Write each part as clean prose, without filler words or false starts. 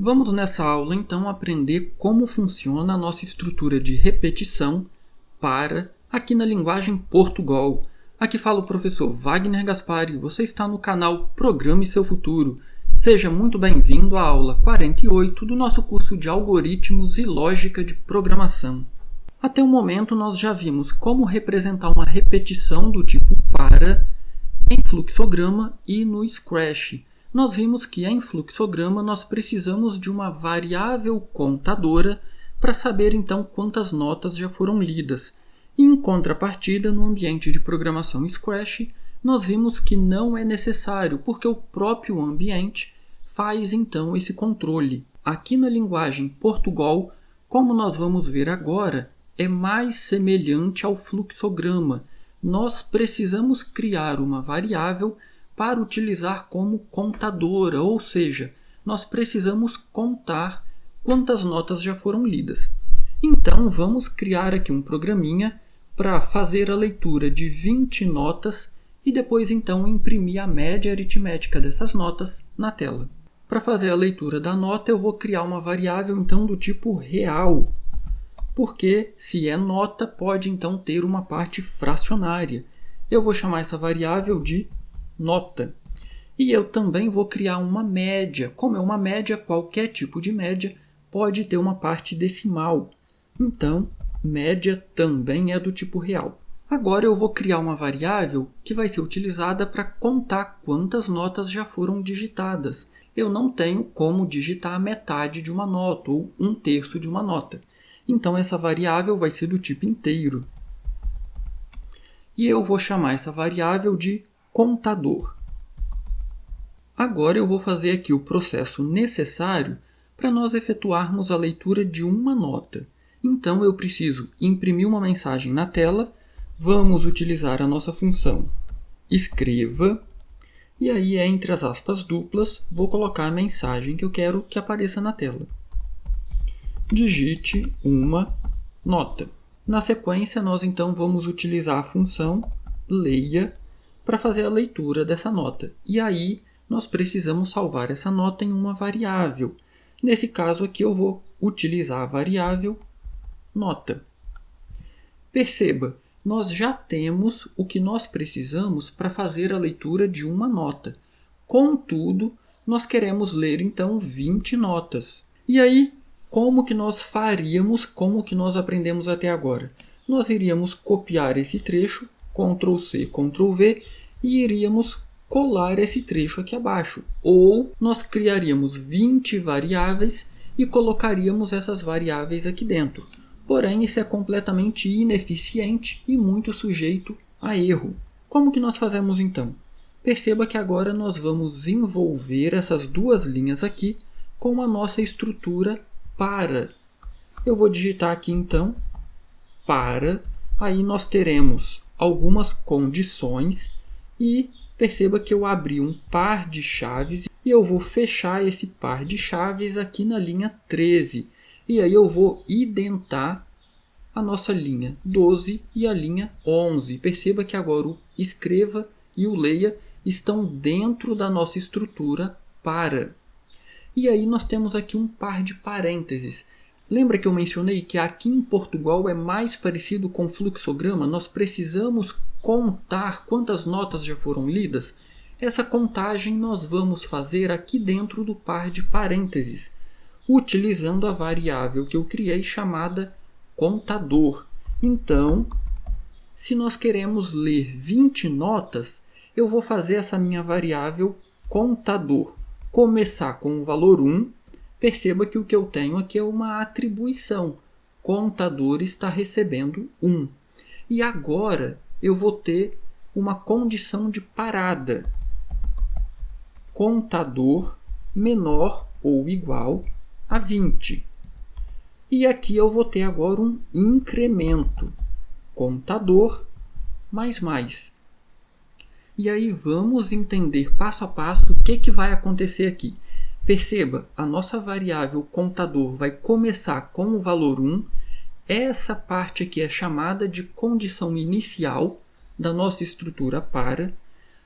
Vamos nessa aula então aprender como funciona a nossa estrutura de repetição para aqui na linguagem Portugal. Aqui fala o professor Wagner Gaspari, você está no canal Programe Seu Futuro. Seja muito bem-vindo à aula 48 do nosso curso de Algoritmos e Lógica de Programação. Até o momento nós já vimos como representar uma repetição do tipo para em fluxograma e no Scratch. Nós vimos que em fluxograma nós precisamos de uma variável contadora para saber então quantas notas já foram lidas. E, em contrapartida, no ambiente de programação Scratch, nós vimos que não é necessário, porque o próprio ambiente faz então esse controle. Aqui na linguagem Portugal, como nós vamos ver agora, é mais semelhante ao fluxograma. Nós precisamos criar uma variável para utilizar como contadora, ou seja, nós precisamos contar quantas notas já foram lidas. Então, vamos criar aqui um programinha para fazer a leitura de 20 notas e depois então imprimir a média aritmética dessas notas na tela. Para fazer a leitura da nota, eu vou criar uma variável então do tipo real, porque se é nota, pode então ter uma parte fracionária. Eu vou chamar essa variável de nota. E eu também vou criar uma média. Como é uma média, qualquer tipo de média pode ter uma parte decimal. Então, média também é do tipo real. Agora eu vou criar uma variável que vai ser utilizada para contar quantas notas já foram digitadas. Eu não tenho como digitar a metade de uma nota ou 1/3 de uma nota. Então essa variável vai ser do tipo inteiro. E eu vou chamar essa variável de contador. Agora eu vou fazer aqui o processo necessário para nós efetuarmos a leitura de uma nota. Então eu preciso imprimir uma mensagem na tela, vamos utilizar a nossa função escreva, e aí entre as aspas duplas vou colocar a mensagem que eu quero que apareça na tela. Digite uma nota. Na sequência nós então vamos utilizar a função leia para fazer a leitura dessa nota. E aí nós precisamos salvar essa nota em uma variável. Nesse caso aqui eu vou utilizar a variável nota. Perceba, nós já temos o que nós precisamos para fazer a leitura de uma nota. Contudo, nós queremos ler então 20 notas. E aí, como que nós faríamos, como que nós aprendemos até agora? Nós iríamos copiar esse trecho, Ctrl C, Ctrl V, e iríamos colar esse trecho aqui abaixo. Ou nós criaríamos 20 variáveis e colocaríamos essas variáveis aqui dentro. Porém, isso é completamente ineficiente e muito sujeito a erro. Como que nós fazemos então? Perceba que agora nós vamos envolver essas duas linhas aqui com a nossa estrutura para. Eu vou digitar aqui então para, aí nós teremos algumas condições e perceba que eu abri um par de chaves e eu vou fechar esse par de chaves aqui na linha 13. E aí eu vou identar a nossa linha 12 e a linha 11. Perceba que agora o escreva e o leia estão dentro da nossa estrutura para. E aí nós temos aqui um par de parênteses. Lembra que eu mencionei que aqui em Portugal é mais parecido com fluxograma? Nós precisamos contar quantas notas já foram lidas? Essa contagem nós vamos fazer aqui dentro do par de parênteses, utilizando a variável que eu criei chamada contador. Então, se nós queremos ler 20 notas, eu vou fazer essa minha variável contador começar com o valor 1. Perceba que o que eu tenho aqui é uma atribuição. Contador está recebendo 1. E agora eu vou ter uma condição de parada. Contador menor ou igual a 20. E aqui eu vou ter agora um incremento. Contador mais. E aí vamos entender passo a passo o que vai acontecer aqui. Perceba, a nossa variável contador vai começar com o valor 1. Essa parte aqui é chamada de condição inicial da nossa estrutura para.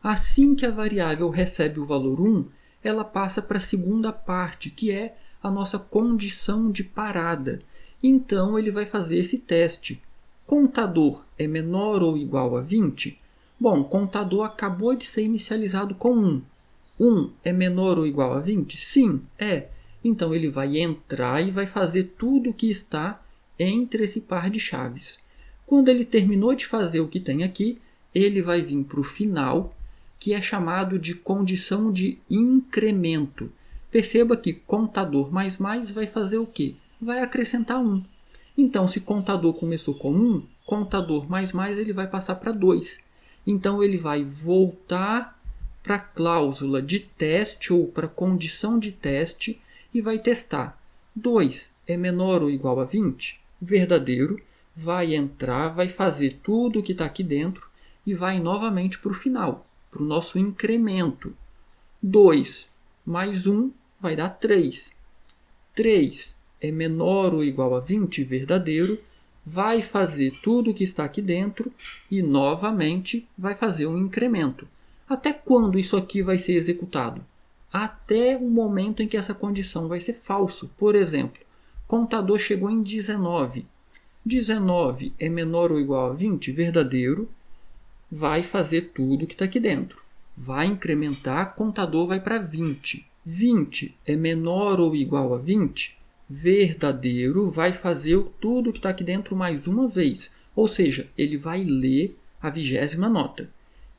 Assim que a variável recebe o valor 1, ela passa para a segunda parte, que é a nossa condição de parada. Então ele vai fazer esse teste. Contador é menor ou igual a 20? Bom, o contador acabou de ser inicializado com 1. 1 é menor ou igual a 20? Sim, é. Então ele vai entrar e vai fazer tudo o que está entre esse par de chaves. Quando ele terminou de fazer o que tem aqui, ele vai vir para o final, que é chamado de condição de incremento. Perceba que contador mais vai fazer o quê? Vai acrescentar 1. Então, se contador começou com 1, contador mais ele vai passar para 2. Então, ele vai voltar para a cláusula de teste ou para a condição de teste e vai testar. 2 é menor ou igual a 20? Verdadeiro. Vai entrar, vai fazer tudo o que está aqui dentro e vai novamente para o final, para o nosso incremento. 2 mais 1 vai dar 3. 3 é menor ou igual a 20? Verdadeiro. Vai fazer tudo o que está aqui dentro e novamente vai fazer um incremento. Até quando isso aqui vai ser executado? Até o momento em que essa condição vai ser falso. Por exemplo, contador chegou em 19. 19 é menor ou igual a 20? Verdadeiro. Vai fazer tudo que está aqui dentro. Vai incrementar, contador vai para 20. 20 é menor ou igual a 20? Verdadeiro. Vai fazer tudo que está aqui dentro mais uma vez. Ou seja, ele vai ler a 20ª nota.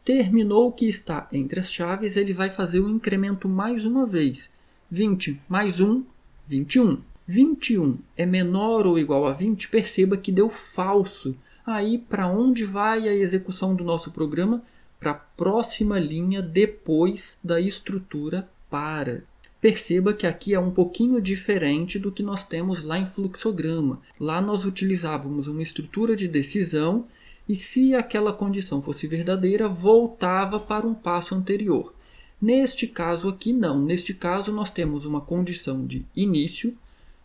Terminou o que está entre as chaves, ele vai fazer o incremento mais uma vez. 20 mais 1, 21. 21 é menor ou igual a 20? Perceba que deu falso. Aí, para onde vai a execução do nosso programa? Para a próxima linha depois da estrutura para. Perceba que aqui é um pouquinho diferente do que nós temos lá em fluxograma. Lá nós utilizávamos uma estrutura de decisão e se aquela condição fosse verdadeira, voltava para um passo anterior. Neste caso aqui não. Neste caso nós temos uma condição de início,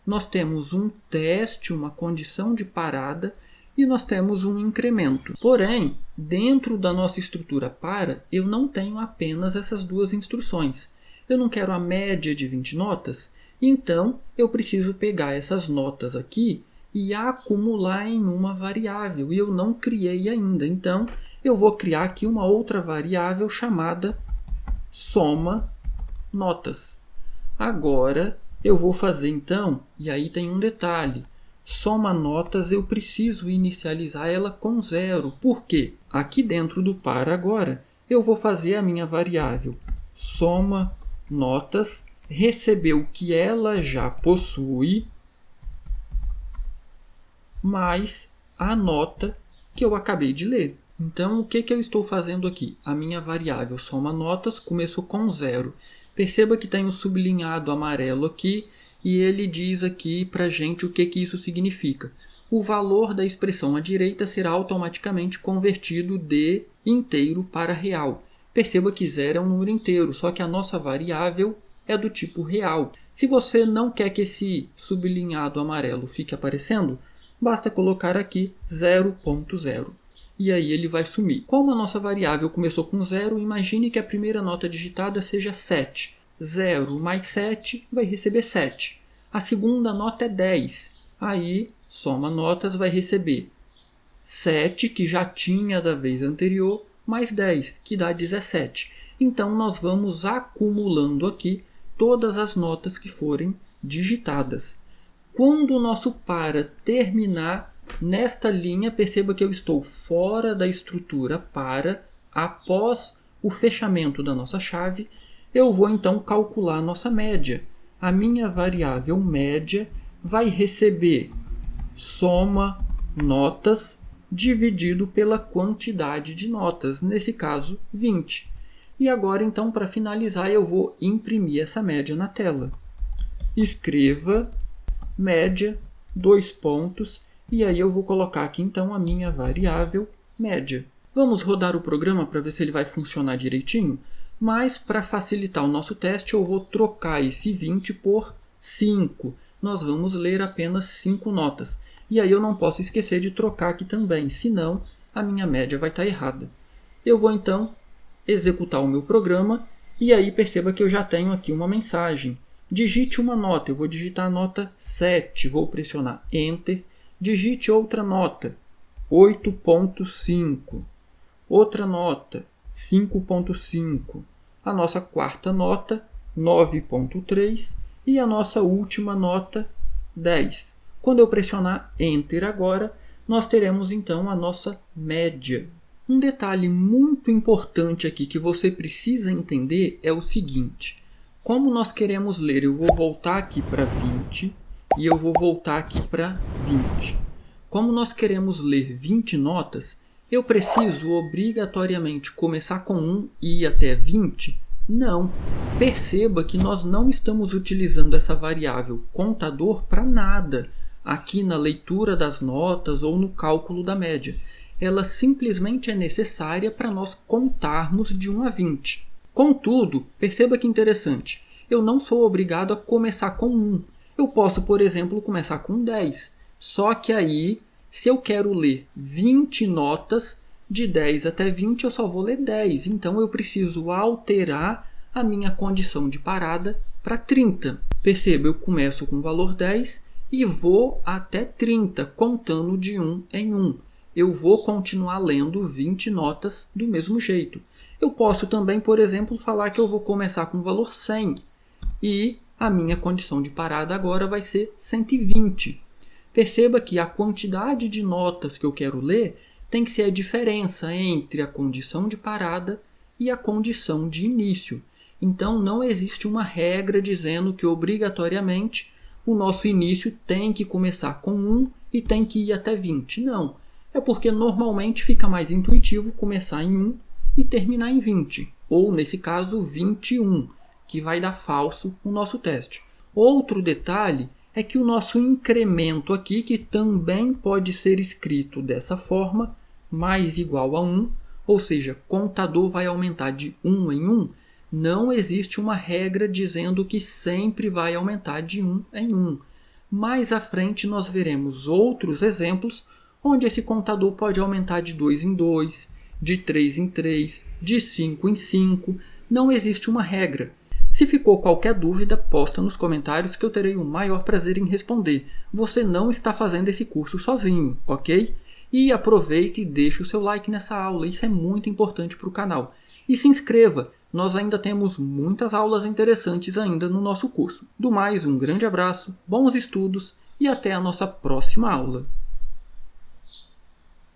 nós temos um teste, uma condição de parada e nós temos um incremento. Porém, dentro da nossa estrutura para, eu não tenho apenas essas duas instruções. Eu não quero a média de 20 notas, então eu preciso pegar essas notas aqui e acumular em uma variável. E eu não criei ainda, então eu vou criar aqui uma outra variável chamada soma notas. Agora eu vou fazer então, e aí tem um detalhe, soma notas eu preciso inicializar ela com 0. Por quê? Aqui dentro do para agora, eu vou fazer a minha variável soma notas, receber o que ela já possui, mais a nota que eu acabei de ler. Então, o que eu estou fazendo aqui? A minha variável soma notas começou com 0. Perceba que tem um sublinhado amarelo aqui e ele diz aqui para a gente o que isso significa. O valor da expressão à direita será automaticamente convertido de inteiro para real. Perceba que 0 é um número inteiro, só que a nossa variável é do tipo real. Se você não quer que esse sublinhado amarelo fique aparecendo, basta colocar aqui 0.0. E aí ele vai sumir. Como a nossa variável começou com 0, imagine que a primeira nota digitada seja 7. 0 mais 7 vai receber 7. A segunda nota é 10. Aí, soma notas vai receber 7, que já tinha da vez anterior, mais 10, que dá 17. Então, nós vamos acumulando aqui todas as notas que forem digitadas. Quando o nosso para terminar nesta linha, perceba que eu estou fora da estrutura para. Após o fechamento da nossa chave, eu vou então calcular a nossa média. A minha variável média vai receber soma notas dividido pela quantidade de notas, nesse caso 20. E agora então, para finalizar, eu vou imprimir essa média na tela. Escreva média, 2 pontos, e aí eu vou colocar aqui então a minha variável média. Vamos rodar o programa para ver se ele vai funcionar direitinho, mas para facilitar o nosso teste eu vou trocar esse 20 por 5. Nós vamos ler apenas 5 notas. E aí eu não posso esquecer de trocar aqui também, senão a minha média vai estar errada. Eu vou então executar o meu programa e aí perceba que eu já tenho aqui uma mensagem. Digite uma nota, eu vou digitar a nota 7, vou pressionar Enter. Digite outra nota, 8.5. Outra nota, 5.5. A nossa quarta nota, 9.3. E a nossa última nota, 10. Quando eu pressionar Enter agora, nós teremos então a nossa média. Um detalhe muito importante aqui que você precisa entender é o seguinte. Como nós queremos ler, eu vou voltar aqui para 20 e eu vou voltar aqui para 20. Como nós queremos ler 20 notas, eu preciso obrigatoriamente começar com 1 e ir até 20? Não. Perceba que nós não estamos utilizando essa variável contador para nada aqui na leitura das notas ou no cálculo da média. Ela simplesmente é necessária para nós contarmos de 1 a 20. Contudo, perceba que interessante, eu não sou obrigado a começar com 1. Eu posso, por exemplo, começar com 10. Só que aí, se eu quero ler 20 notas, de 10 até 20 eu só vou ler 10. Então eu preciso alterar a minha condição de parada para 30. Perceba, eu começo com o valor 10 e vou até 30, contando de 1 em 1. Eu vou continuar lendo 20 notas do mesmo jeito. Eu posso também, por exemplo, falar que eu vou começar com o valor 100 e a minha condição de parada agora vai ser 120. Perceba que a quantidade de notas que eu quero ler tem que ser a diferença entre a condição de parada e a condição de início. Então não existe uma regra dizendo que obrigatoriamente o nosso início tem que começar com 1 e tem que ir até 20. Não, é porque normalmente fica mais intuitivo começar em 1 e terminar em 20, ou nesse caso 21, que vai dar falso no nosso teste. Outro detalhe é que o nosso incremento aqui, que também pode ser escrito dessa forma, mais igual a 1, ou seja, contador vai aumentar de 1 em 1, não existe uma regra dizendo que sempre vai aumentar de 1 em 1. Mais à frente nós veremos outros exemplos onde esse contador pode aumentar de 2 em 2, de 3 em 3, de 5 em 5. Não existe uma regra. Se ficou qualquer dúvida, posta nos comentários que eu terei o maior prazer em responder. Você não está fazendo esse curso sozinho, ok? E aproveite e deixe o seu like nessa aula, isso é muito importante para o canal. E se inscreva, nós ainda temos muitas aulas interessantes ainda no nosso curso. Do mais, um grande abraço, bons estudos e até a nossa próxima aula.